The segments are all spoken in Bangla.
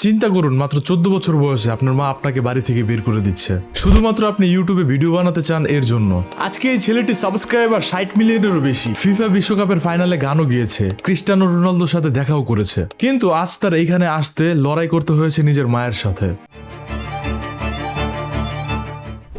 চিন্তা করুন, মাত্র 14 বছর বয়সে আপনার মা আপনাকে বাড়ি থেকে বের করে দিচ্ছে শুধুমাত্র আপনি ইউটিউবে ভিডিও বানাতে চান এর জন্য। আজকে এই ছেলেটি সাবস্ক্রাইবার 60 মিলিয়নেরও বেশি, ফিফা বিশ্বকাপের ফাইনালে গানও গিয়েছে, ক্রিস্টিয়ানো রোনালদোর সাথে দেখাও করেছে, কিন্তু আজ তার এইখানে আসতে লড়াই করতে হয়েছে নিজের মায়ের সাথে।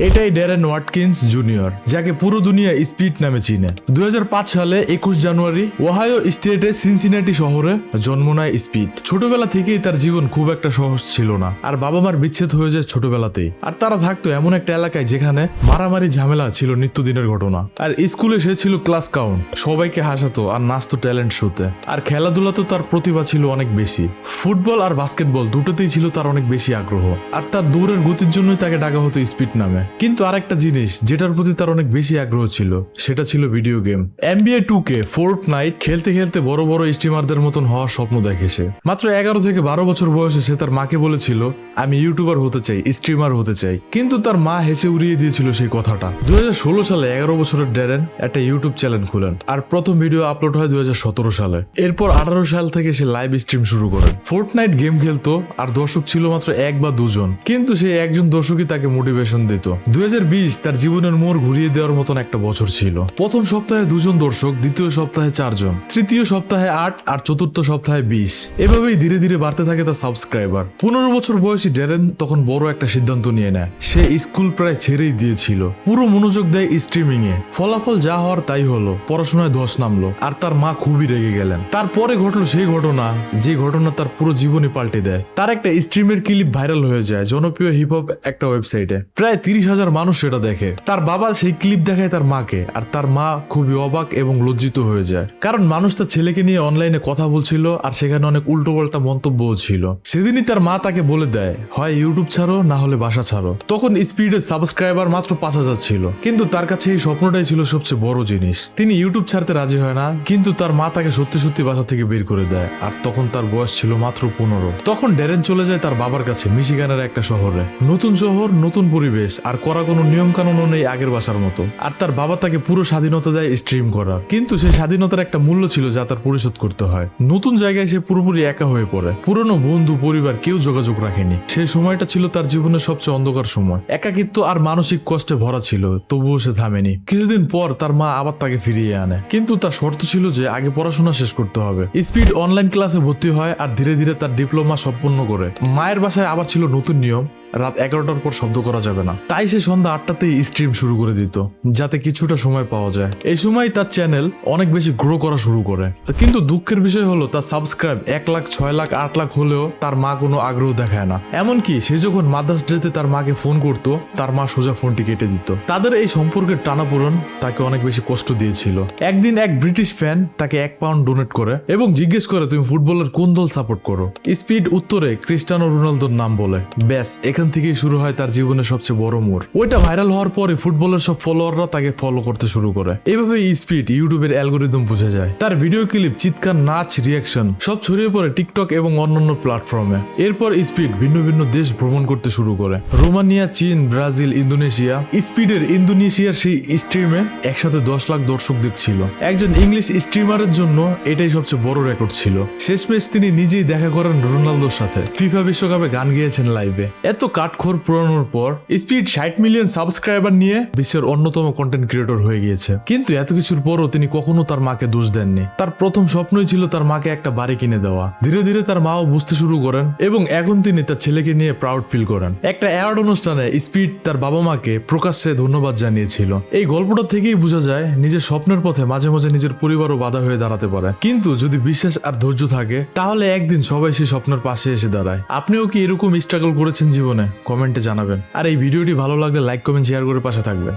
এটাই ড্যারেন ওয়াটকিন্স জুনিয়র, যাকে পুরো দুনিয়া স্পিড নামে চিনে। 2005 সালে 21 জানুয়ারি ওহাইও স্টেটে সিনসিনাটি শহরে জন্ম নেয় স্পিড। ছোটবেলা থেকেই তার জীবন খুব একটা সহজ ছিল না, আর বাবা মার বিচ্ছেদ হয়ে যায় ছোটবেলাতেই। আর তারা থাকতো এমন একটা এলাকায় যেখানে মারামারি ঝামেলা ছিল নিত্যদিনের ঘটনা। আর স্কুলে সে ছিল ক্লাস কাউন্ট, সবাইকে হাসাতো আর নাচতো ট্যালেন্ট শোতে। আর খেলাধুলাতেও তার প্রতিভা ছিল অনেক বেশি, ফুটবল আর বাস্কেটবল দুটোতেই ছিল তার অনেক বেশি আগ্রহ। আর তার দৌড়ের গতির জন্যই তাকে ডাকা হতো স্পিড নামে। কিন্তু আরেকটা জিনিস যেটার প্রতি তার অনেক বেশি আগ্রহ ছিল, সেটা ছিল video game. NBA 2K, fortnight খেলতে খেলতে বড় বড় স্ট্রিমারদের মতন হওয়ার স্বপ্ন দেখেছে। মাত্র 11 থেকে 12 বছর বয়সে সে তার মাকে বলেছিল, আমি ইউটিউবার হতে চাই, স্ট্রিমার হতে চাই। কিন্তু তার মা হেসে উড়িয়ে দিয়েছিল সেই কথাটা। 2016 সালে 11 বছরের ড্যারেন একটা ইউটিউব চ্যানেল খুলেন, আর প্রথম ভিডিও আপলোড হয় 2017 সালে। এরপর 18 সাল থেকে সে লাইভ স্ট্রিম শুরু করেন। ফোর্টনাইট গেম খেলতো, আর দর্শক ছিল মাত্র 1 বা 2 জন, কিন্তু সেই একজন দর্শকই তাকে মোটিভেশন দিত। 2020 তার জীবনের মোড় ঘুরিয়ে দেওয়ার মতন একটা বছর ছিল। প্রথম সপ্তাহে 2 জন দর্শক, দ্বিতীয় সপ্তাহে 4 জন, তৃতীয় সপ্তাহে 8, আর চতুর্থ সপ্তাহে 20। এভাবেই ধীরে ধীরে বাড়তে থাকে তার সাবস্ক্রাইবার। 15 বছর বয়সী ড্যারেন তখন বড় একটা সিদ্ধান্ত নিয়ে নেয়। সে স্কুল প্রায় ছেড়েই দিয়েছিল, পুরো মনোযোগ দেয় স্ট্রিমিং এ। ফলাফল যা হওয়ার তাই হলো, পড়াশোনায় ধস নামলো, আর তার মা খুবই রেগে গেলেন। তারপরে ঘটলো সেই ঘটনা, যে ঘটনা তার পুরো জীবনই পাল্টে দেয়। তার একটা স্ট্রিমের ক্লিপ ভাইরাল হয়ে যায় জনপ্রিয় হিপ হপ একটা ওয়েবসাইটে। প্রায় 30,000 মানুষ সেটা দেখে। তার বাবা সেই ক্লিপ দেখায় তার মাকে, আর তার মা খুবই অবাক এবং লজ্জিত হয়ে যায়, কারণ মানুষ তার ছেলেকে নিয়ে অনলাইনে কথা বলছিল, আর সেখানে অনেক উল্টোপাল্টা মন্তব্যও ছিল। সেদিনই তার মা তাকে বলে দেয়, হয় ইউটিউব ছাড়ো, না হলে বাসা ছাড়ো। তখন স্পিডের সাবস্ক্রাইবার মাত্র 5,000 ছিল, কিন্তু তার কাছে এই স্বপ্নটাই ছিল সবচেয়ে বড় জিনিস। তিনি ইউটিউব ছাড়তে রাজি হয় না, কিন্তু তার মা তাকে সত্যি সত্যি বাসা থেকে বের করে দেয়। আর তখন তার বয়স ছিল মাত্র 15। তখন ড্যারেন চলে যায় তার বাবার কাছে, মিশিগানের একটা শহরে। নতুন শহর, নতুন পরিবেশ, আর করা কোনো নিয়ম কানুনও নেই আগের বাসার মতো। আর তার বাবা তাকে পুরো স্বাধীনতা দেয় স্ট্রিম করার, কিন্তু সেই স্বাধীনতার একটা মূল্য ছিল যা তার পরিশোধ করতে হয়। নতুন জায়গায় সে পুরোপুরি একা হয়ে পড়ে, পুরনো বন্ধু পরিবার কেউ যোগাযোগ রাখেনি। সেই সময়টা ছিল তার জীবনের সবচেয়ে অন্ধকার সময়। একাকিত্ব আর মানসিক কষ্টে ভরা ছিল, তবুও সে থামেনি। কিছুদিন পর তার মা আবার তাকে ফিরিয়ে আনে, কিন্তু তার শর্ত ছিল যে আগে পড়াশোনা শেষ করতে হবে। স্পিড অনলাইন ক্লাসে ভর্তি হয়, আর ধীরে ধীরে তার ডিপ্লোমা সম্পন্ন করে। মায়ের বাসায় আবার ছিল নতুন নিয়ম, রাত 11টার পর শব্দ করা যাবে না। তাই সে সন্ধ্যা 8টাতেই স্ট্রিম শুরু করে দিত, যাতে কিছুটা সময় পাওয়া যায়। এই সময় তার চ্যানেল অনেক বেশি গ্রো করা শুরু করে। কিন্তু দুঃখের বিষয় হলো, তার সাবস্ক্রাইব 1 লাখ, 6 লাখ, 8 লাখ হলেও তার মা কোনো আগ্রহ দেখায় না। এমনকি সে যখন মাদার্স ডেতে তার মাকে ফোন করতো, তার মা সোজা ফোনটি কেটে দিত। তাদের এই সম্পর্কের টানাপোড়েন তাকে অনেক বেশি কষ্ট দিয়েছিল। একদিন এক ব্রিটিশ ফ্যান তাকে 1 পাউন্ড ডোনেট করে এবং জিজ্ঞেস করে, তুমি ফুটবলের কোন দল সাপোর্ট করো? স্পিড উত্তরে ক্রিস্টিয়ানো রোনালদোর নাম বলে। ব্যাস, এখান থেকেই শুরু হয় তার জীবনের সবচেয়ে বড় মোড়। ওইটা ভাইরাল হওয়ার পরে ফুটবলের সব ফলোয়াররা তাকে ফলো করতে শুরু করে। এইভাবে স্পিড ইউটিউবের অ্যালগোরিদম বুঝে যায়। তার ভিডিও ক্লিপ, চিৎকার, নাচ, রিয়াকশন সব ছড়িয়ে পড়ে টিকটক এবং অন্যান্য প্ল্যাটফর্মে। এরপর স্পিড ভিন্ন ভিন্ন দেশ ভ্রমণ করতে শুরু করে, রোমানিয়া, চীন, ব্রাজিল, ইন্দোনেশিয়া। স্পিডের ইন্দোনেশিয়ার সেই স্ট্রিমে একসাথে 10 লাখ দর্শক দেখছিল। একজন ইংলিশ স্ট্রিমারের জন্য এটাই সবচেয়ে বড় রেকর্ড ছিল। শেষমেশ তিনি নিজেই দেখা করেন রোনালদোর সাথে, ফিফা বিশ্বকাপে গান গেয়েছেন লাইভে। এত কাঠখড় পুরানোর পর স্পিড 60 মিলিয়ন সাবস্ক্রাইবার নিয়ে বিশ্বের অন্যতম কন্টেন্ট ক্রিয়েটর হয়ে গিয়েছে। কিন্তু এত কিছুর পরও তিনি কখনো তার মাকে দোষ দেননি। তার প্রথম স্বপ্নই ছিল তার মাকে একটা বাড়ি কিনে দেওয়া। ধীরে ধীরে তার মাও বুঝতে শুরু করেন, এবং এখন তিনি তার ছেলেকে নিয়ে প্রাউড ফিল করেন। একটা অ্যাওয়ার্ড অনুষ্ঠানে স্পিড তার বাবা মাকে প্রকাশ্যে ধন্যবাদ জানিয়েছিল। এই গল্পটা থেকেই বোঝা যায়, নিজের স্বপ্নের পথে মাঝে মাঝে নিজের পরিবারও বাধা হয়ে দাঁড়াতে পারে, কিন্তু যদি বিশ্বাস আর ধৈর্য থাকে, তাহলে একদিন সবাই সেই স্বপ্নের পাশে এসে দাঁড়ায়। আপনিও কি এরকম স্ট্রাগল করেছেন জীবনে? কমেন্টে জানাবেন। আর এই ভিডিওটি ভালো লাগলে লাইক, কমেন্ট, শেয়ার করে পাশে থাকবেন।